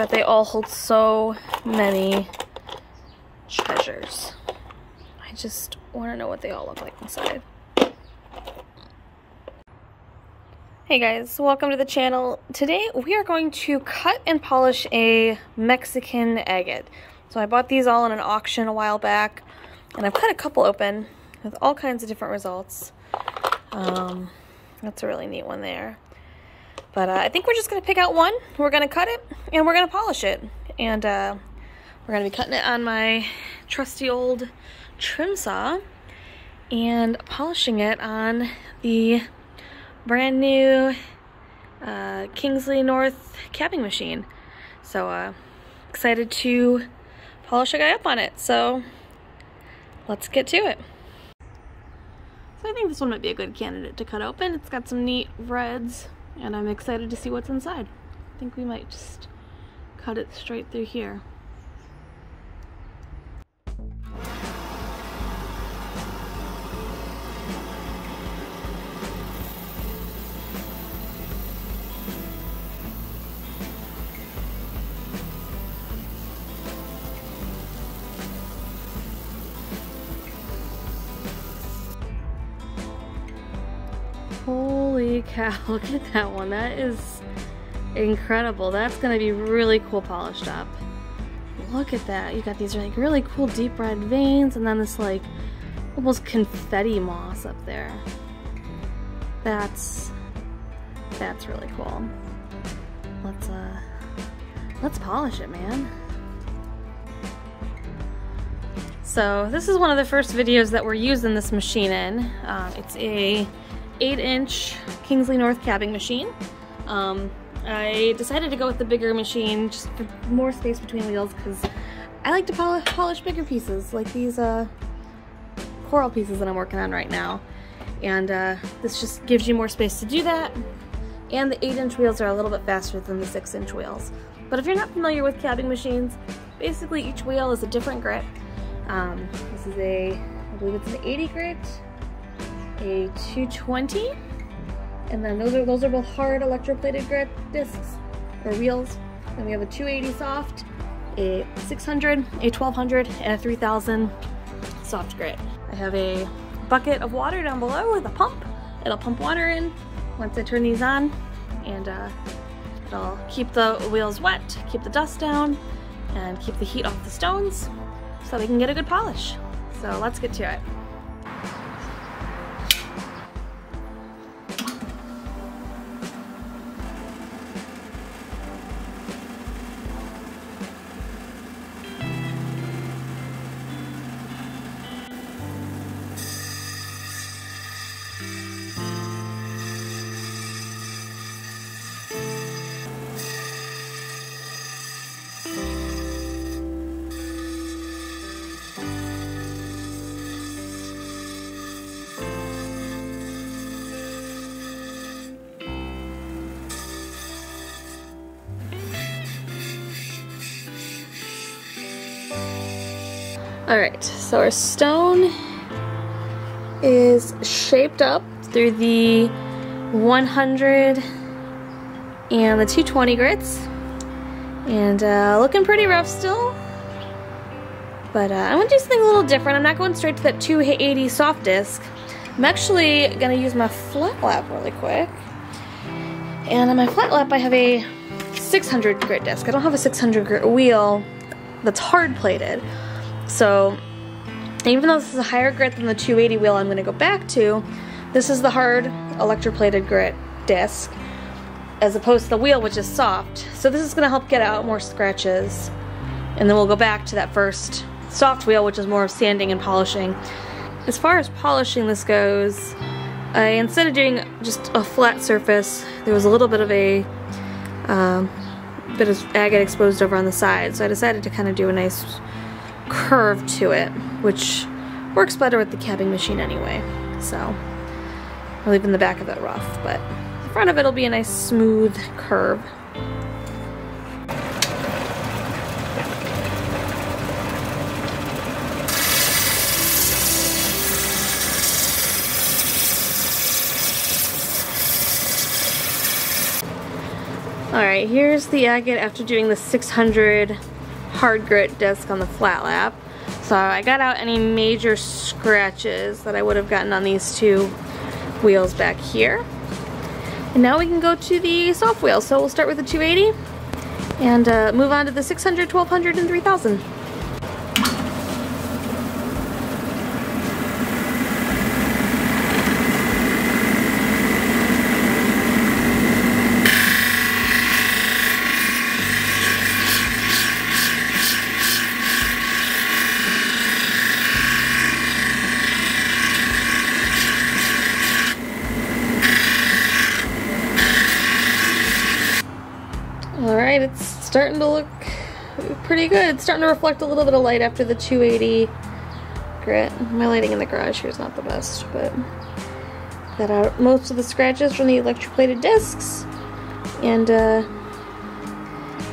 but they all hold so many treasures. I just want to know what they all look like inside. Hey guys, welcome to the channel. Today we are going to cut and polish a Mexican agate. So I bought these all in an auction a while back, and I've cut a couple open with all kinds of different results. That's a really neat one there. But I think we're just going to pick out one, we're going to cut it, and we're going to polish it. And we're going to be cutting it on my trusty old trim saw and polishing it on the brand new Kingsley North capping machine. So excited to polish a guy up on it. So let's get to it. So I think this one might be a good candidate to cut open. It's got some neat reds, and I'm excited to see what's inside. I think we might just cut it straight through here. Holy cow, look at that one. That is incredible. That's gonna be really cool polished up. Look at that. You got these like really cool deep red veins and then this like almost confetti moss up there. That's really cool. Let's polish it, man. So this is one of the first videos that we're using this machine in. It's a 8-inch Kingsley North capping machine. I decided to go with the bigger machine just for more space between wheels because I like to polish bigger pieces like these coral pieces that I'm working on right now. And this just gives you more space to do that. And the 8-inch wheels are a little bit faster than the 6-inch wheels. But if you're not familiar with capping machines, basically each wheel is a different grit. This is I believe it's an 80 grit, a 220, and then those are both hard electroplated grit discs or wheels. Then we have a 280 soft, a 600, a 1200, and a 3000 soft grit. I have a bucket of water down below with a pump. It'll pump water in once I turn these on, and it'll keep the wheels wet, keep the dust down, and keep the heat off the stones so we can get a good polish. So let's get to it. Alright, so our stone is shaped up through the 100 and the 220 grits, and looking pretty rough still, but I'm going to do something a little different. I'm not going straight to that 280 soft disc. I'm actually going to use my flat lap really quick, and on my flat lap I have a 600 grit disc. I don't have a 600 grit wheel that's hard plated. So even though this is a higher grit than the 280 wheel I'm going to go back to, this is the hard electroplated grit disc as opposed to the wheel, which is soft. So this is going to help get out more scratches, and then we'll go back to that first soft wheel, which is more of sanding and polishing. As far as polishing this goes, instead of doing just a flat surface, there was a little bit of a bit of agate exposed over on the side, so I decided to kind of do a nice curve to it, which works better with the capping machine anyway. So we're leaving the back of it rough, but the front of it will be a nice smooth curve. Alright, here's the agate after doing the 600 hard grit disc on the flat lap. So I got out any major scratches that I would have gotten on these two wheels back here. And now we can go to the soft wheel. So we'll start with the 280 and move on to the 600, 1200, and 3000. Alright, it's starting to look pretty good. It's starting to reflect a little bit of light after the 280 grit. My lighting in the garage here is not the best, but got out most of the scratches from the electroplated discs. And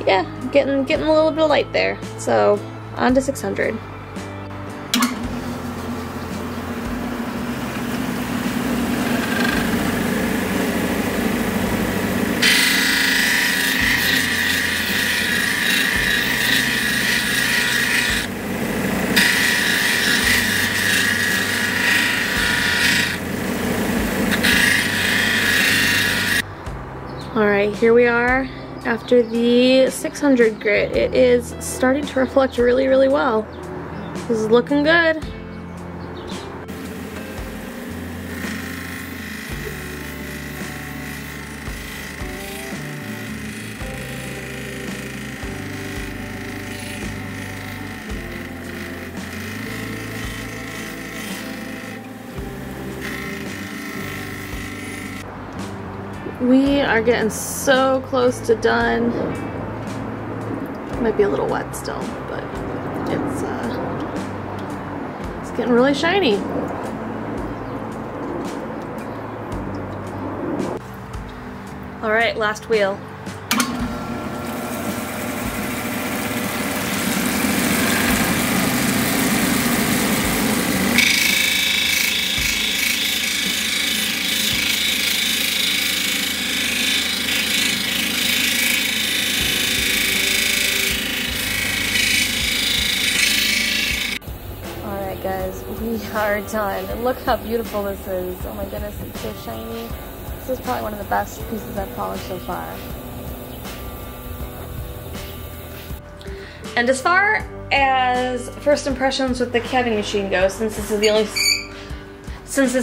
yeah, getting a little bit of light there. So on to 600. Alright, here we are after the 600 grit. It is starting to reflect really, really well. This is looking good. We are getting so close to done. Might be a little wet still, but it's getting really shiny. All right, last wheel. Guys, we are done. And look how beautiful this is. Oh my goodness, it's so shiny. This is probably one of the best pieces I've polished so far. And as far as first impressions with the cabbing machine goes, since this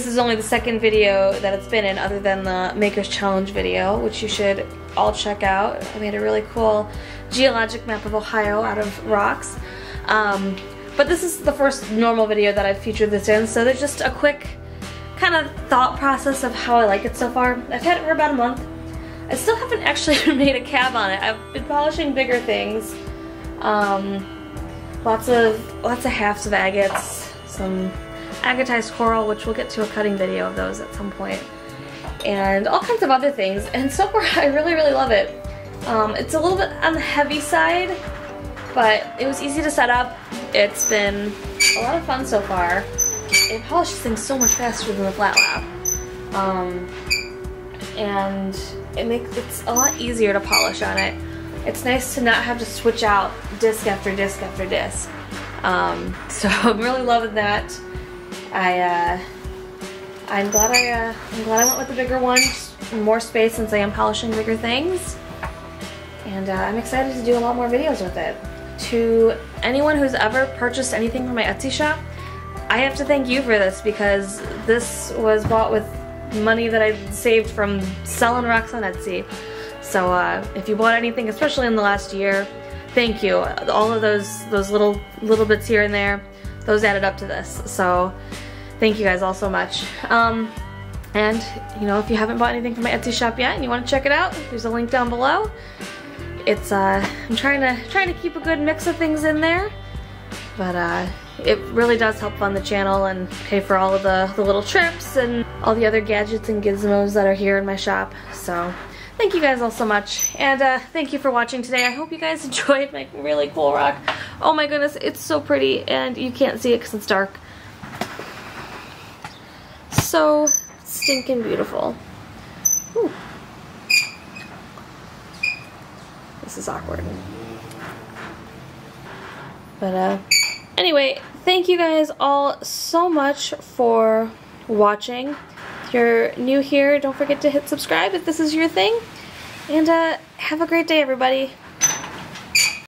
is only the second video that it's been in other than the Maker's Challenge video, which you should all check out. I made a really cool geologic map of Ohio out of rocks. But this is the first normal video that I've featured this in, so there's just a quick kind of thought process of how I like it so far. I've had it for about a month. I still haven't actually made a cab on it. I've been polishing bigger things. Lots of halves of agates, some agatized coral, which we'll get to a cutting video of those at some point, and all kinds of other things. And so far, I really, really love it. It's a little bit on the heavy side, but it was easy to set up. It's been a lot of fun so far. It polishes things so much faster than the flat lap. And it's a lot easier to polish on it. It's nice to not have to switch out disc after disc after disc. So I'm really loving that. I'm glad I went with the bigger one. Just more space since I am polishing bigger things. And I'm excited to do a lot more videos with it. To anyone who's ever purchased anything from my Etsy shop, I have to thank you for this, because this was bought with money that I saved from selling rocks on Etsy. So if you bought anything, especially in the last year, thank you. All of those little bits here and there, those added up to this. So thank you guys all so much. And you know, if you haven't bought anything from my Etsy shop yet and you want to check it out, there's a link down below. It's I'm trying to keep a good mix of things in there, but it really does help fund the channel and pay for all of the little trips and all the other gadgets and gizmos that are here in my shop. So thank you guys all so much, and thank you for watching today. I hope you guys enjoyed my really cool rock. Oh my goodness, it's so pretty, and you can't see it because it's dark. So stinking beautiful. Ooh. This is awkward. But anyway, thank you guys all so much for watching. If you're new here, don't forget to hit subscribe if this is your thing. And have a great day, everybody.